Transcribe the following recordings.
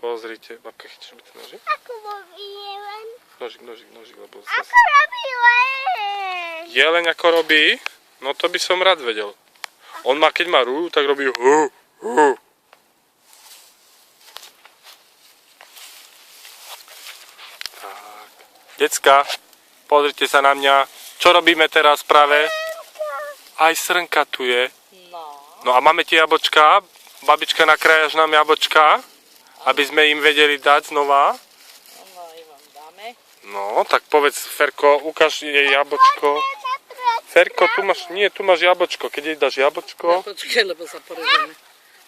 Pozrite, babka, chytíš mi ten nožik? Ako robí jelen? Nožik, lebo... Ako robí jelen? Jeleň ako robí? No to by som rád vedel. On má, keď má rúru, tak robí hu. Tak. Decka, pozrite sa na mňa. Čo robíme teraz práve? Aj srnka tu je. No a máme tie jablčka. Babička nakrájaš nám jablčka, aby sme im vedeli dať znova. No i vám dáme. No, tak povedz, Ferko, ukáž jej jablčko. Ferko, tu máš jablčko. Keď jej dáš jablčko... Počkaj, lebo sa porežeme.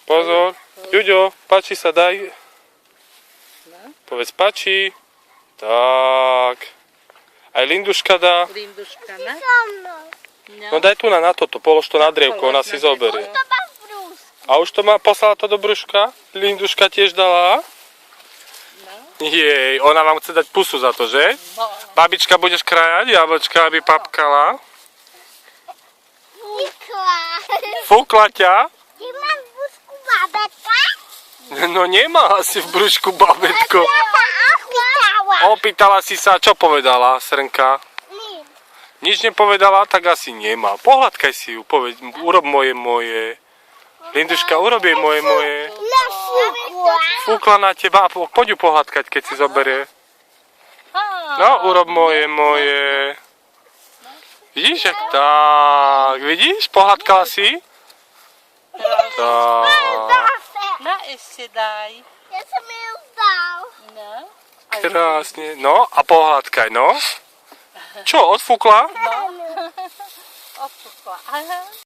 Pozor. Ďuďo, páči sa, daj. No. Povedz, páči. Tak. Aj Linduška dá. Linduška, ne? So mnou. No daj tu na toto, polož to na drievko, ona si zoberie. To má v brúšku. A už to má, poslala to do brúška? Linduška tiež dala? No. Jej, ona vám chce dať pusu za to, že? No. Babička, budeš krájať jablčka, aby papkala? Nikla. Fúkla ťa? Ty máš v brúšku babetka? No nemá asi v brúšku babetko. Ja sa opýtala. Opýtala si sa, čo povedala srnka? Nič nepovedala, tak asi nemá. Pohľadkaj si ju, povedz, urob moje. Linduška, urob jej moje. Nafúkla. Fúkla na teba, poď ju pohľadkať, keď si zoberie. No, urob moje. Vidíš, jak tak, vidíš, pohľadkala si? Tak, No, ešte daj. Ja som ju dal. No. krásne. No, a pohľadkaj, no. Čo, odfúkla? Odpukla. Aha.